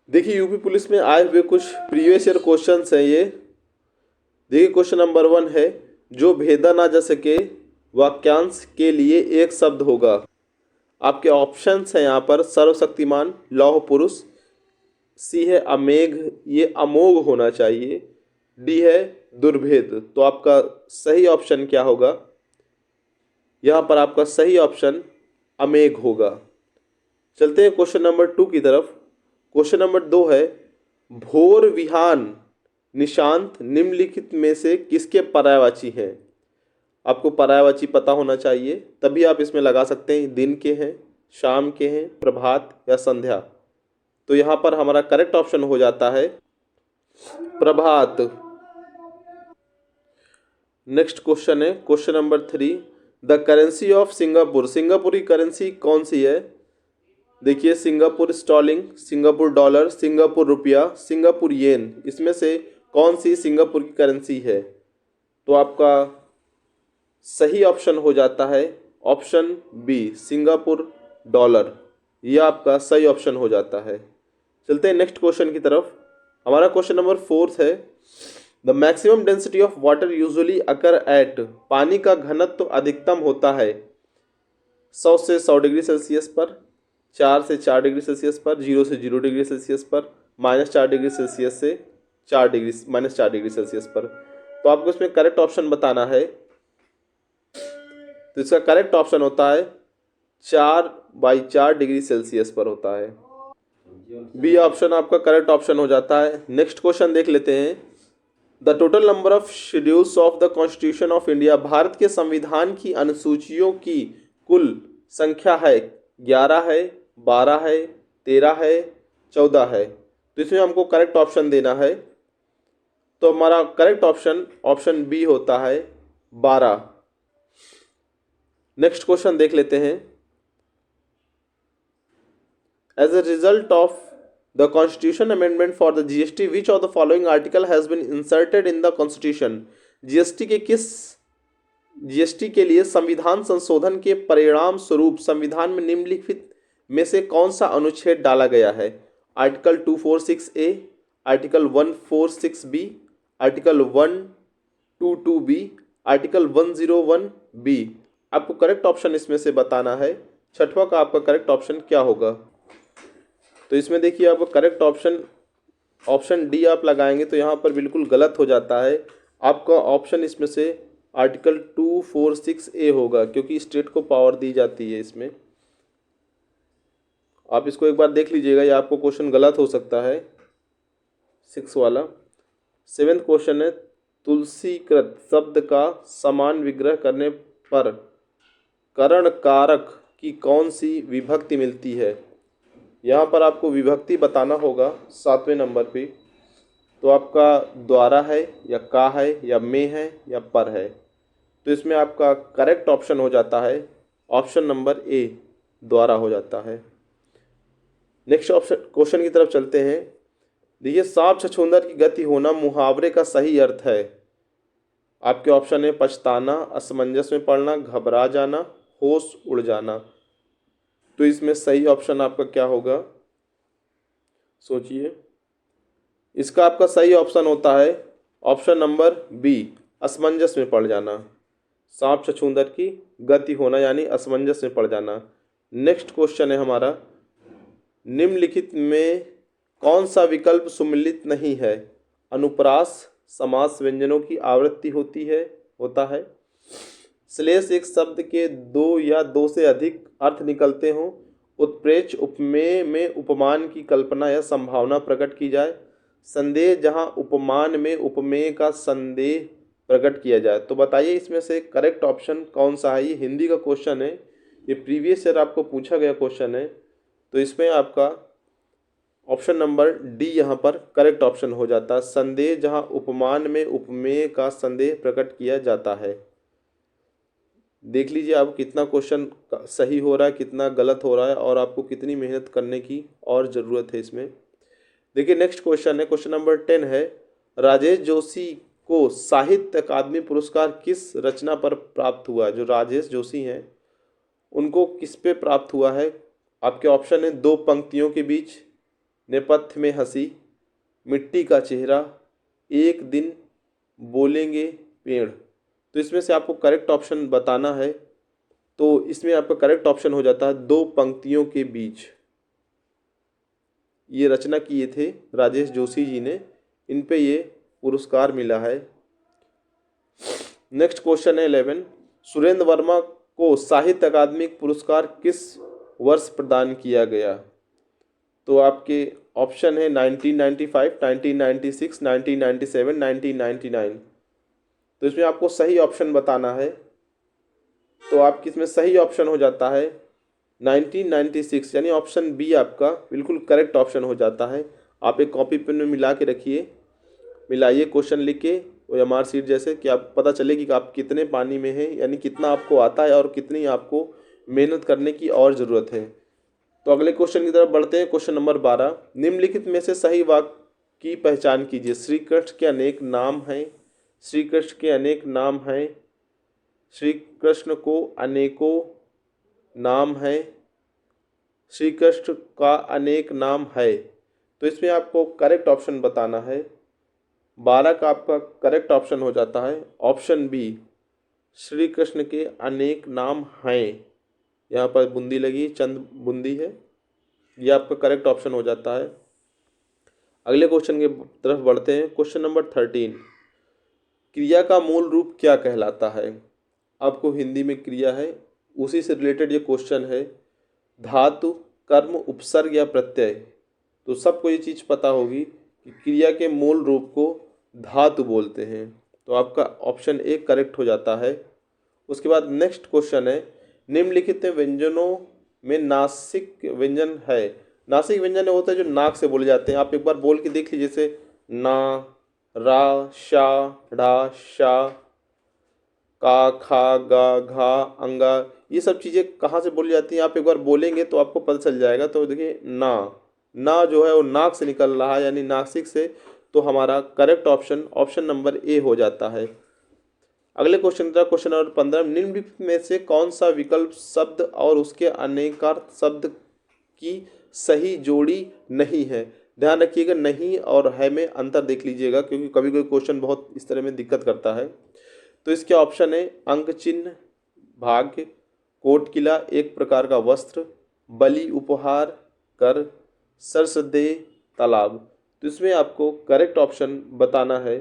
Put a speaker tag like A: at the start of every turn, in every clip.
A: देखिए UP police में आए हुए कुछ प्रीवियस ईयर क्वेश्चंस हैं ये। देखिए क्वेश्चन नंबर 1 है, जो भेदा ना जा सके वाक्यांश के लिए एक शब्द होगा। आपके ऑप्शंस हैं यहाँ पर सर्वशक्तिमान, लौह पुरुष, सी है अमेघ, ये अमोघ होना चाहिए, डी है दुर्भेद। तो आपका सही ऑप्शन क्या होगा? यहाँ पर आपका सही ऑप्शन अमेघ होगा। चलते हैं क्वेश्चन नंबर 2 की तरफ। क्वेश्चन नंबर 2 है, भोर विहान निशांत निम्नलिखित में से किसके पर्यायवाची हैं? आपको पर्यायवाची पता होना चाहिए, तभी आप इसमें लगा सकते हैं। दिन के हैं, शाम के हैं, प्रभात या संध्या। तो यहाँ पर हमारा करेक्ट ऑप्शन हो जाता है प्रभात। नेक्स्ट क्वेश्चन है question number 3, the currency of Singapore. Singapore की करेंसी कौन सी है? देखिए Singapore stalling, Singapore dollar, Singapore रुपया, सिंगापुर येन, इसमें से कौन सी सिंगापुर की करेंसी है? तो आपका सही ऑप्शन हो जाता है ऑप्शन बी, सिंगापुर डॉलर। यह आपका सही ऑप्शन हो जाता है। चलते हैं नेक्स्ट क्वेश्चन की तरफ। हमारा क्वेश्चन नंबर 4 है, the maximum density of water usually occur at. पानी का घनत्व अधिकतम होता है 100 से 100 डिग्री सेल्सियस पर, 4 से 4 डिग्री सेल्सियस पर, 0 से 0 डिग्री सेल्सियस पर, -4 डिग्री सेल्सियस से -4 डिग्री सेल्सियस पर। तो आपको इसमें करेक्ट ऑप्शन बताना है। तो इसका करेक्ट ऑप्शन होता है 4/4 डिग्री सेल्सियस पर होता है। बी ऑप्शन आपका करेक्ट ऑप्शन हो जाता है। नेक्स्ट क्वेश्चन देख लेते हैं, the total number of schedules of the constitution of India. Bharat के संविधान की अनुसूचियों की कुल संख्या है 11 है, 12 है, 13 है, 14 है। तो इसमें हमको करेक्ट ऑप्शन देना है। तो हमारा करेक्ट ऑप्शन ऑप्शन बी होता है 12। नेक्स्ट क्वेश्चन देख लेते हैं, as a result of the constitution amendment for the GST which of the following article has been inserted in the constitution. GST के लिए संविधान संशोधन के परिणाम स्वरूप संविधान में निम्नलिखित में से कौन सा अनुच्छेद डाला गया है? Article 246 A, article 146 B, article 122 B, article 101 B. आपको करेक्ट ऑप्शन इसमें से बताना है। छठवां का आपका करेक्ट ऑप्शन क्या होगा? तो इसमें देखिए आपका करेक्ट ऑप्शन ऑप्शन डी आप लगाएंगे तो यहाँ पर बिल्कुल गलत हो जाता है। आपका ऑप्शन इसमें से आर्टिकल 246 ए होगा, क्योंकि स्टेट को पावर दी जाती है इसमें। आप इसको एक बार देख लीजिएगा, या आपको क्वेश्चन गलत हो सकता है 6 वाला। 7th क्वेश्चन है, तुलसीकृत शब्द का समान विग्रह करने पर करण कारक की कौन सी विभक्ति मिलती है? यहाँ पर आपको विभक्ति बताना होगा 7वें नंबर पे। तो आपका द्वारा है या का है या में है या पर है। तो इसमें आपका करेक्ट ऑप्शन हो जाता है ऑप्शन नंबर ए, द्वारा हो जाता है। नेक्स्ट ऑप्शन क्वेश्चन की तरफ चलते हैं। देखिए सांप छछूंदर की गति होना मुहावरे का सही अर्थ है। आपके ऑप्शन है पछताना, असमंजस में पड़ना, घबरा जाना, होश उड़ जाना। तो इसमें सही ऑप्शन आपका क्या होगा? सोचिए। इसका आपका सही ऑप्शन होता है ऑप्शन नंबर बी, असमंजस में पड़ जाना। सांप छछूंदर की गति होना यानी असमंजस में पड़ जाना। नेक्स्ट क्वेश्चन है हमारा, निम्नलिखित में कौन सा विकल्प सुमिलित नहीं है? अनुप्रास समास व्यंजनों की आवृत्ति होता है। श्लेष एक शब्द के दो या दो से अधिक अर्थ निकलते हों। उत्प्रेक्ष उपमेय में उपमान की कल्पना या संभावना प्रकट की जाए। संदेह जहां उपमान में उपमेय का संदेह प्रकट किया जाए। तो बताइए इसमें से करेक्ट ऑप्शन कौन सा है? ये हिंदी का क्वेश्चन है, ये प्रीवियस ईयर आपको पूछा गया क्वेश्चन है। तो इसमें आपका ऑप्शन नंबर डी यहाँ पर करेक्ट ऑप्शन हो जाता है। संदेह जहाँ उपमान में उपमेय का संदेह प्रकट किया जाता है। देख लीजिए आप कितना क्वेश्चन सही हो रहा है, कितना गलत हो रहा है, और आपको कितनी मेहनत करने की और ज़रूरत है इसमें। देखिए नेक्स्ट क्वेश्चन है, क्वेश्चन नंबर 10 है, राजेश जोशी को साहित्य अकादमी पुरस्कार किस रचना पर प्राप्त हुआ? जो राजेश जोशी हैं उनको किस पे प्राप्त हुआ है? आपके ऑप्शन है दो पंक्तियों के बीच, नेपथ्य में हंसी, मिट्टी का चेहरा, एक दिन बोलेंगे पेड़। तो इसमें से आपको करेक्ट ऑप्शन बताना है। तो इसमें आपका करेक्ट ऑप्शन हो जाता है दो पंक्तियों के बीच। ये रचना किए थे राजेश जोशी जी ने, इन पे ये पुरस्कार मिला है। नेक्स्ट क्वेश्चन है 11। सुरेंद्र वर्मा को साहित्य अकादमी पुरस्कार किस वर्ष प्रदान किया गया? तो आपके ऑप्शन है 1995, 1996, 1997, 1999। तो इसमें आपको सही ऑप्शन बताना है। तो आपकी इसमें सही ऑप्शन हो जाता है 1996, यानी ऑप्शन बी आपका बिल्कुल करेक्ट ऑप्शन हो जाता है। आप एक कॉपी पेन में मिला के रखिए, मिलाइए क्वेश्चन लिख के, और एमआर सीट जैसे कि आप पता चलेगी कि आप कितने पानी में हैं, यानी कितना आपको आता है और कितनी आपको मेहनत करने की और ज़रूरत है। तो अगले क्वेश्चन की तरफ बढ़ते हैं। Question number 12। निम्नलिखित में से सही वाक्य की पहचान कीजिए। श्री कृष्ण के अनेक नाम हैं। श्री कृष्ण के अनेक नाम हैं। श्री कृष्ण को अनेकों नाम है। श्री कृष्ण का अनेक नाम है। तो इसमें आपको करेक्ट ऑप्शन बताना है। 12 का आपका करेक्ट ऑप्शन हो जाता है ऑप्शन बी, श्री कृष्ण के अनेक नाम हैं। यहाँ पर बूंदी लगी, चंद बूंदी है, यह आपका करेक्ट ऑप्शन हो जाता है। अगले क्वेश्चन के तरफ बढ़ते हैं। Question number 13। क्रिया का मूल रूप क्या कहलाता है? आपको हिंदी में क्रिया है, उसी से रिलेटेड ये क्वेश्चन है। धातु, कर्म, उपसर्ग या प्रत्यय? तो सबको ये चीज़ पता होगी कि क्रिया के मूल रूप को धातु बोलते हैं। तो आपका ऑप्शन ए करेक्ट हो जाता है। उसके बाद नेक्स्ट क्वेश्चन है, निम्नलिखित व्यंजनों में नासिक व्यंजन है। नासिक व्यंजन होता है जो नाक से बोले जाते हैं। आप एक बार बोल के देख लीजिए, जैसे ना, रा, शा, ढा, शा, का, खा, गा, घा, अंगा, ये सब चीज़ें कहाँ से बोली जाती हैं आप एक बार बोलेंगे तो आपको पता चल जाएगा। तो देखिए ना जो है वो नाक से निकल रहा है, यानी नासिक से। तो हमारा correct option option number A हो जाता है। अगले क्वेश्चन का क्वेश्चन नंबर 15। निम्नलिखित में से कौन सा विकल्प शब्द और उसके अनेकार्थ शब्द की सही जोड़ी नहीं है? ध्यान रखिएगा, नहीं और है में अंतर देख लीजिएगा, क्योंकि कभी कोई क्वेश्चन बहुत इस तरह में दिक्कत करता है। तो इसके ऑप्शन है अंक चिन्ह, भाग्य, कोट किला, एक प्रकार का वस्त्र, बलि, उपहार, कर, सरसदे, तालाब। तो इसमें आपको करेक्ट ऑप्शन बताना है।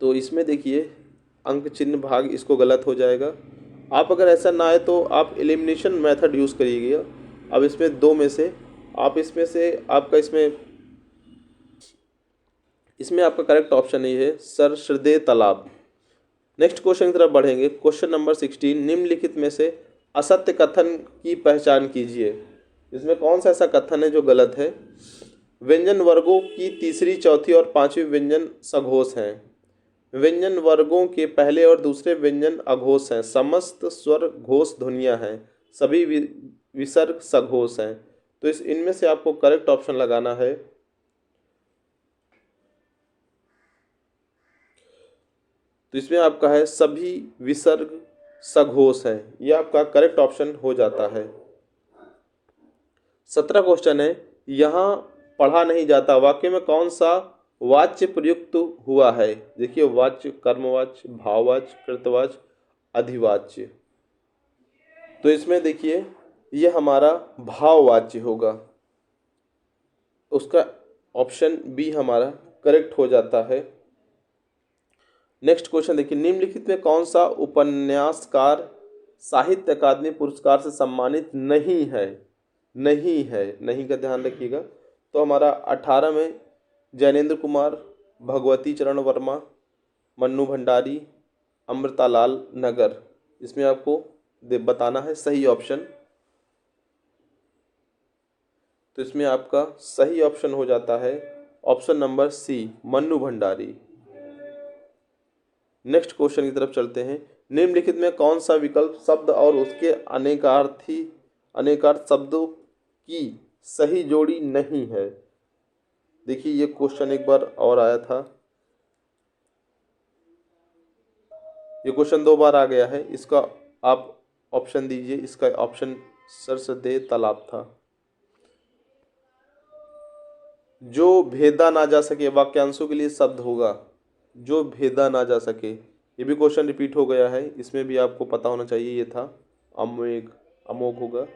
A: तो इसमें देखिए अंक चिन्ह भाग, इसको गलत हो जाएगा। आप अगर ऐसा ना है तो आप एलिमिनेशन मेथड यूज़ करिएगा। अब इसमें दो में से आप इसमें से आपका इसमें आपका करेक्ट ऑप्शन ये है सरसदे तालाब। नेक्स्ट क्वेश्चन की तरफ बढ़ेंगे। Question number 16। निम्नलिखित में से असत्य कथन की पहचान कीजिए। इसमें कौन सा ऐसा कथन है जो गलत है? व्यंजन वर्गों की तीसरी, चौथी और पांचवी व्यंजन सघोष हैं। व्यंजन वर्गों के पहले और दूसरे व्यंजन अघोष हैं। समस्त स्वर घोष ध्वनियाँ हैं। सभी विसर्ग सघोष हैं। तो इनमें से आपको करेक्ट ऑप्शन लगाना है। तो इसमें आपका है सभी विसर्ग सघोष है, यह आपका करेक्ट ऑप्शन हो जाता है। 17 क्वेश्चन है, यहाँ पढ़ा नहीं जाता वाक्य में कौन सा वाच्य प्रयुक्त हुआ है? देखिए वाच्य, कर्मवाच्य, भाववाच्य, कृतवाच्य, अधिवाच्य। तो इसमें देखिए ये हमारा भाववाच्य होगा, उसका ऑप्शन बी हमारा करेक्ट हो जाता है। नेक्स्ट क्वेश्चन देखिए, निम्नलिखित में कौन सा उपन्यासकार साहित्य अकादमी पुरस्कार से सम्मानित नहीं है? नहीं है, नहीं का ध्यान रखिएगा। तो हमारा 18 में जैनेन्द्र कुमार, भगवती चरण वर्मा, मन्नू भंडारी, अमृतालाल नगर। इसमें आपको बताना है सही ऑप्शन। तो इसमें आपका सही ऑप्शन हो जाता है option number C, Mannu Bhandari. Next question की तरफ चलते हैं। निम्नलिखित में कौन सा विकल्प शब्द और उसके अनेकार्थ शब्दों की सही जोड़ी नहीं है? देखिए ये क्वेश्चन एक बार और आया था, ये क्वेश्चन 2 बार आ गया है। इसका आप ऑप्शन दीजिए। इसका ऑप्शन सरसदे तालाब था। जो भेदा ना जा सके, वाक्यांशों के लिए शब्द होगा जो भेदा ना जा सके। ये भी क्वेश्चन रिपीट हो गया है, इसमें भी आपको पता होना चाहिए। ये था अमोघ, अमोघ होगा।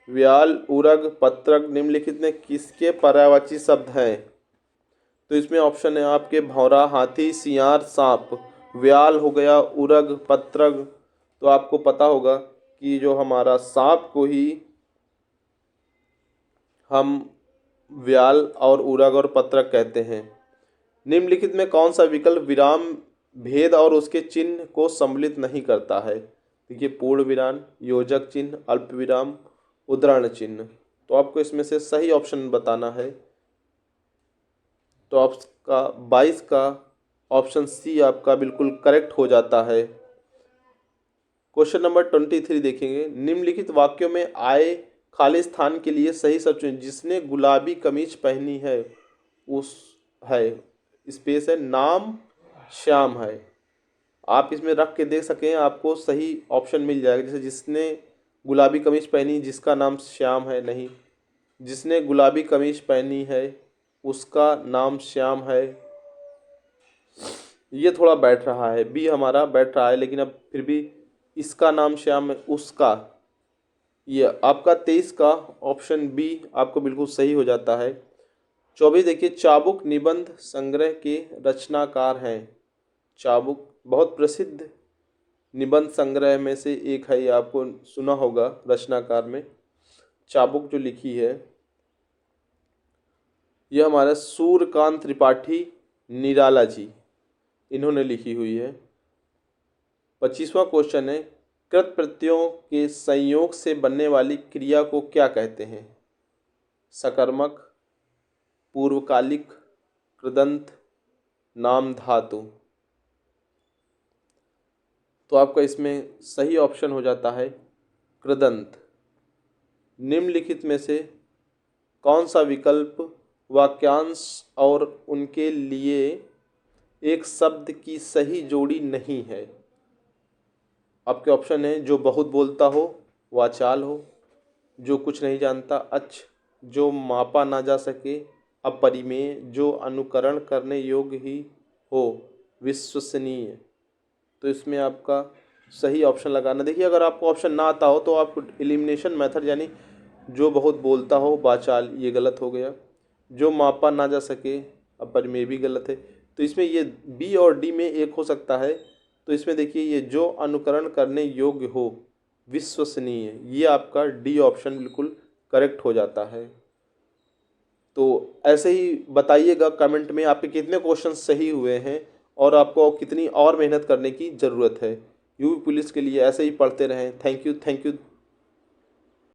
A: व्याल, उरग, पत्रक निम्नलिखित में किसके पर्यायवाची शब्द हैं? तो इसमें ऑप्शन है आपके भौरा, हाथी, सियार, सांप। व्याल हो गया, उरग, पत्रक। तो आपको पता होगा कि जो हमारा सांप को ही हम व्याल और उरग और पत्रक कहते हैं। निम्नलिखित में कौन सा विकल्प विराम भेद और उसके चिन्ह को सम्मिलित नहीं करता है? देखिए, पूर्ण विराम, योजक चिन्ह, अल्प विराम, उद्धरण चिन्ह। तो आपको इसमें से सही ऑप्शन बताना है। तो आपका 22 का ऑप्शन सी आपका बिल्कुल करेक्ट हो जाता है। क्वेश्चन नंबर 23 देखेंगे। निम्नलिखित वाक्यों में आए खाली स्थान के लिए सही शब्द चुनें। जिसने गुलाबी कमीज पहनी है उस है, स्पेस है, नाम श्याम है। आप इसमें रख के देख सकें, आपको सही ऑप्शन मिल जाएगा। जैसे जिसने गुलाबी कमीज पहनी, जिसका नाम श्याम है, नहीं। जिसने गुलाबी कमीज पहनी है उसका नाम श्याम है। ये थोड़ा बैठ रहा है, बी हमारा बैठ रहा है, लेकिन अब फिर भी इसका नाम श्याम है, उसका। ये आपका 23 का ऑप्शन बी आपको बिल्कुल सही हो जाता है। 24 देखिए, चाबुक निबंध संग्रह के रचनाकार हैं। चाबुक बहुत प्रसिद्ध निबंध संग्रह में से एक है, ये आपको सुना होगा रचनाकार में। चाबुक जो लिखी है यह हमारा सूर्यकांत त्रिपाठी निराला जी, इन्होंने लिखी हुई है। 25वां क्वेश्चन है, कृत प्रत्ययों के संयोग से बनने वाली क्रिया को क्या कहते हैं? सकर्मक, पूर्वकालिक, कृदंत, नाम धातु। तो आपका इसमें सही ऑप्शन हो जाता है कृदंत। निम्नलिखित में से कौन सा विकल्प वाक्यांश और उनके लिए एक शब्द की सही जोड़ी नहीं है? आपके ऑप्शन है जो बहुत बोलता हो, वाचाल हो, जो कुछ नहीं जानता, अच्छ, जो मापा ना जा सके, अपरिमेय, जो अनुकरण करने योग्य ही हो, विश्वसनीय। तो इसमें आपका सही ऑप्शन लगाना। देखिए, अगर आपको ऑप्शन ना आता हो तो आप एलिमिनेशन मेथड, यानी जो बहुत बोलता हो, वाचाल, ये गलत हो गया। जो मापा ना जा सके, अपरिमेय भी गलत है। तो इसमें ये बी और डी में एक हो सकता है। तो इसमें देखिए, ये जो अनुकरण करने योग्य हो, विश्वसनीय, ये आपका डी ऑप्शन बिल्कुल करेक्ट हो जाता है। तो ऐसे ही बताइएगा कमेंट में आपके कितने क्वेश्चन सही हुए हैं और आपको कितनी और मेहनत करने की ज़रूरत है। यूपी पुलिस के लिए ऐसे ही पढ़ते रहें। Thank you, thank you.